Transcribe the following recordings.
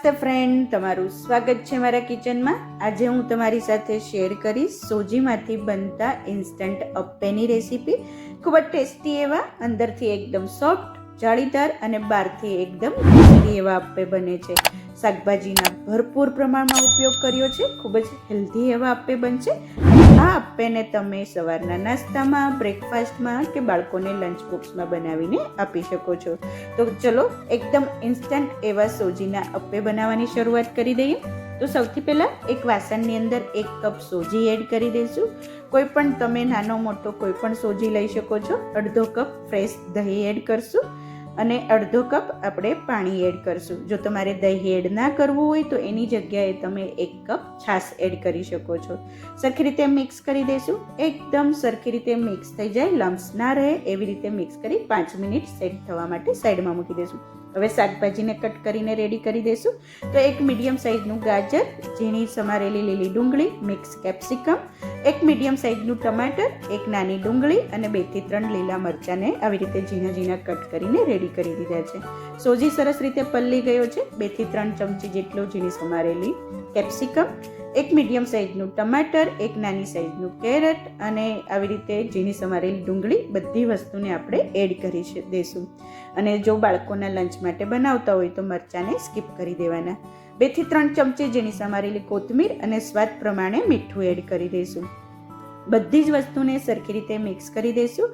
નમસ્તે ફ્રેન્ડ, તમારું સ્વાગત છે મારા કિચનમાં। આજે હું તમારી સાથે શેર કરીશ સોજીમાંથી બનતા ઇન્સ્ટન્ટ અપ્પેની રેસીપી। ખૂબ જ ટેસ્ટી એવા, અંદરથી એકદમ સોફ્ટ, જાળીદાર અને બહારથી એકદમ ક્રિસ્પી એવા અપ્પે બને છે। શાકભાજીના ભરપૂર પ્રમાણમાં ઉપયોગ કર્યો છે, ખૂબ જ હેલ્ધી એવા અપ્પે બનશે। આ અપ્પેને તમે સવારના નાસ્તામાં, બ્રેકફાસ્ટમાં કે બાળકોને લંચ બોક્સમાં બનાવીને આપી શકો છો। તો ચલો એકદમ ઇન્સ્ટન્ટ એવા સોજીના અપ્પે બનાવવાની શરૂઆત કરી દઈએ। તો સૌથી પહેલાં એક વાસણની અંદર 1 કપ સોજી એડ કરી દઈશું। કોઈ પણ તમે નાનો મોટો કોઈ પણ સોજી લઈ શકો છો। અડધો કપ ફ્રેશ દહીં એડ કરશું અને અડધો કપ આપણે પાણી એડ કરશું। જો તમારે દહીં એડ ના કરવું હોય તો એની જગ્યાએ તમે 1 કપ છાશ એડ કરી શકો છો। સરખી રીતે મિક્સ કરી દઈશું। એકદમ સરખી રીતે મિક્સ થઈ જાય, લમ્સ ના રહે એવી રીતે મિક્સ કરી 5 મિનિટ સેટ થવા માટે સાઈડમાં મૂકી દઈશું। હવે શાકભાજીને કટ કરીને રેડી કરી દઈશું। તો એક મીડિયમ સાઇઝનું ગાજર, ઝીણી સમારેલી લીલી ડુંગળી, મિક્સ કેપ્સિકમ, એક મીડિયમ સાઇઝનું ટમાટર, એક નાની ડુંગળી અને 2 થી 3 લીલા મરચાંને આવી રીતે ઝીણા ઝીણા કટ કરીને રેડી કરી દીધા છે। સોજી સરસ રીતે પલળી ગયો છે। 2 થી 3 ચમચી જેટલો ઝીણી સમારેલી કેપ્સિકમ, એક મીડિયમ સાઇઝનું ટમાટર, એક નાની સાઇઝનું કેરેટ અને આવી રીતે ઝીણી સમારેલી ડુંગળી, બધી વસ્તુને આપણે એડ કરી દઈશું। અને જો બાળકોના લંચ માટે બનાવતા હોય તો મરચાંને સ્કીપ કરી દેવાના। 2 થી 3 ચમચી ઝીણી સમારેલી કોથમીર અને સ્વાદ પ્રમાણે મીઠું એડ કરી દઈશું। બધી જ વસ્તુને સરખી રીતે મિક્સ કરી દઈશું।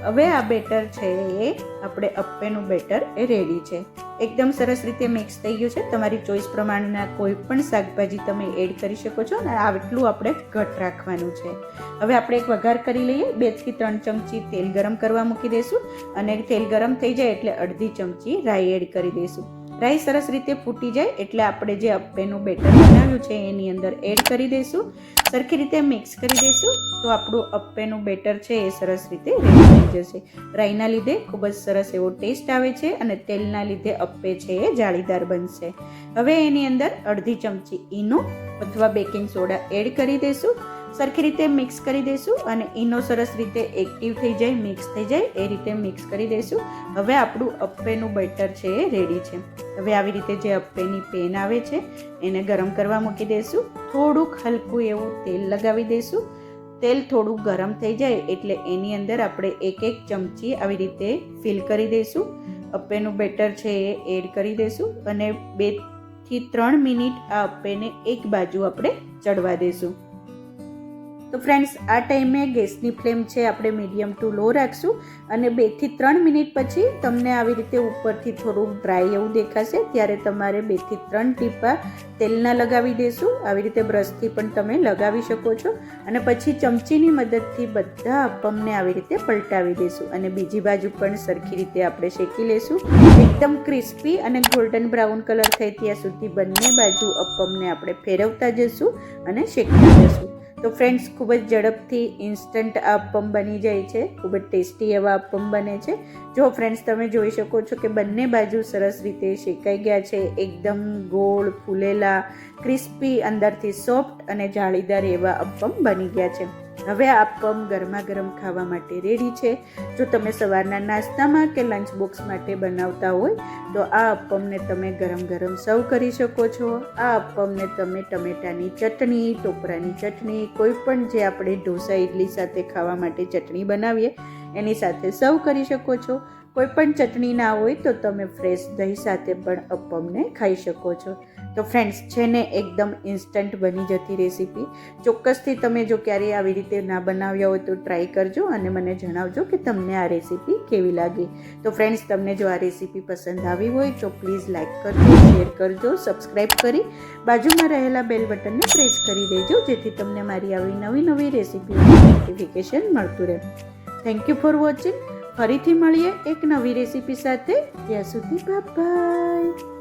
હવે આ બેટર છે એ આપણે અપ્પેનું બેટર એ રેડી છે। એકદમ સરસ રીતે મિક્સ થઈ ગયું છે। તમારી ચોઈસ પ્રમાણના કોઈ પણ શાકભાજી તમે એડ કરી શકો છો અને આટલું આપણે ઘટ રાખવાનું છે। હવે આપણે એક વઘાર કરી લઈએ। 2 થી 3 ચમચી તેલ ગરમ કરવા મૂકી દઈશું અને તેલ ગરમ થઈ જાય એટલે અડધી ચમચી રાઈ એડ કરી દઈશું। રાઈ સરસ રીતે ફૂટી જાય એટલે આપણે જે અપ્પેનું બેટર બનાવ્યું છે એની અંદર એડ કરી દઈશું। સરખી રીતે મિક્સ કરી દઈશું તો આપણું અપ્પેનું બેટર છે એ સરસ રીતે રેડી થઈ જશે। રાઈના લીધે ખૂબ જ સરસ એવો ટેસ્ટ આવે છે અને તેલના લીધે અપ્પે છે એ જાળીદાર બનશે। હવે એની અંદર અડધી ચમચી ઈનો અથવા બેકિંગ સોડા એડ કરી દઈશું। સરખી રીતે મિક્સ કરી દઈશું અને ઈનો સરસ રીતે એક્ટિવ થઈ જાય, મિક્સ થઈ જાય એ રીતે મિક્સ કરી દઈશું। હવે આપણું અપ્પેનું બેટર છે એ રેડી છે। હવે આવી રીતે જે અપ્પેની પેન આવે છે એને ગરમ કરવા મૂકી દઈશું। થોડુંક હલકું એવું તેલ લગાવી દઈશું। તેલ થોડું ગરમ થઈ જાય એટલે એની અંદર આપણે 1 ચમચી આવી રીતે ફિલ કરી દઈશું। અપ્પેનું બેટર છે એ એડ કરી દઈશું અને 2 થી 3 મિનિટ આ અપ્પેને એક બાજુ આપણે ચડવા દઈશું। તો ફ્રેન્ડ્સ, આ ટાઈમે ગેસની ફ્લેમ છે આપણે મીડિયમ ટુ લો રાખશું અને 2 થી 3 મિનિટ પછી તમને આવી રીતે ઉપરથી થોડુંક ડ્રાય એવું દેખાશે ત્યારે તમારે 2 થી 3 ટીપા તેલના લગાવી દઈશું। આવી રીતે બ્રશથી પણ તમે લગાવી શકો છો અને પછી ચમચીની મદદથી બધા અપ્પમને આવી રીતે પલટાવી દઈશું અને બીજી બાજુ પણ સરખી રીતે આપણે શેકી લઈશું। એકદમ ક્રિસ્પી અને ગોલ્ડન બ્રાઉન કલર થાય ત્યાં સુધી બંને બાજુ અપ્પમને આપણે ફેરવતા જઈશું અને શેકતા જઈશું। તો ફ્રેન્ડ્સ, ખૂબ જ ઝડપથી ઇન્સ્ટન્ટ આ અપ્પમ બની જાય છે। ખૂબ જ ટેસ્ટી એવા અપ્પમ બને છે। જો ફ્રેન્ડ્સ, તમે જોઈ શકો છો કે બંને બાજુ સરસ રીતે શેકાઈ ગયા છે। એકદમ ગોળ, ફૂલેલા, ક્રિસ્પી, અંદરથી સોફ્ટ અને જાળીદાર એવા અપ્પમ બની ગયા છે। હવે આ અપ્પમ ગરમા ગરમ ખાવા માટે રેડી છે। જો તમે સવારના નાસ્તામાં કે લંચ બોક્સ માટે બનાવતા હોય તો આ અપ્પમને તમે ગરમ ગરમ સર્વ કરી શકો છો। આ અપ્પમને તમે ટમેટાની ચટણી, ટોપરાની ચટણી, કોઈ પણ જે આપણે ઢોસા ઇડલી સાથે ખાવા માટે ચટણી બનાવીએ એની સાથે સર્વ કરી શકો છો। કોઈ પણ ચટણી ના હોય તો તમે ફ્રેશ દહીં સાથે પણ અપ્પમને ખાઈ શકો છો। તો ફ્રેન્ડ્સ, છે ને એકદમ ઇન્સ્ટન્ટ બની જતી રેસીપી। ચોક્કસથી તમે જો ક્યારેય આવી રીતે ના બનાવ્યા હોય તો ટ્રાય કરજો અને મને જણાવજો કે તમને આ રેસીપી કેવી લાગી। તો ફ્રેન્ડ્સ, તમને જો આ રેસીપી પસંદ આવી હોય તો પ્લીઝ લાઇક કરજો, શેર કરજો, સબસ્ક્રાઈબ કરી બાજુમાં રહેલા બેલ બટનને પ્રેસ કરી દેજો જેથી તમને મારી આવી નવી નવી રેસીપીઓનું નોટિફિકેશન મળતું રહે। Thank you for watching. ફરીથી મળીએ એક નવી રેસીપી સાથે। ત્યાં સુધી બાય બાય।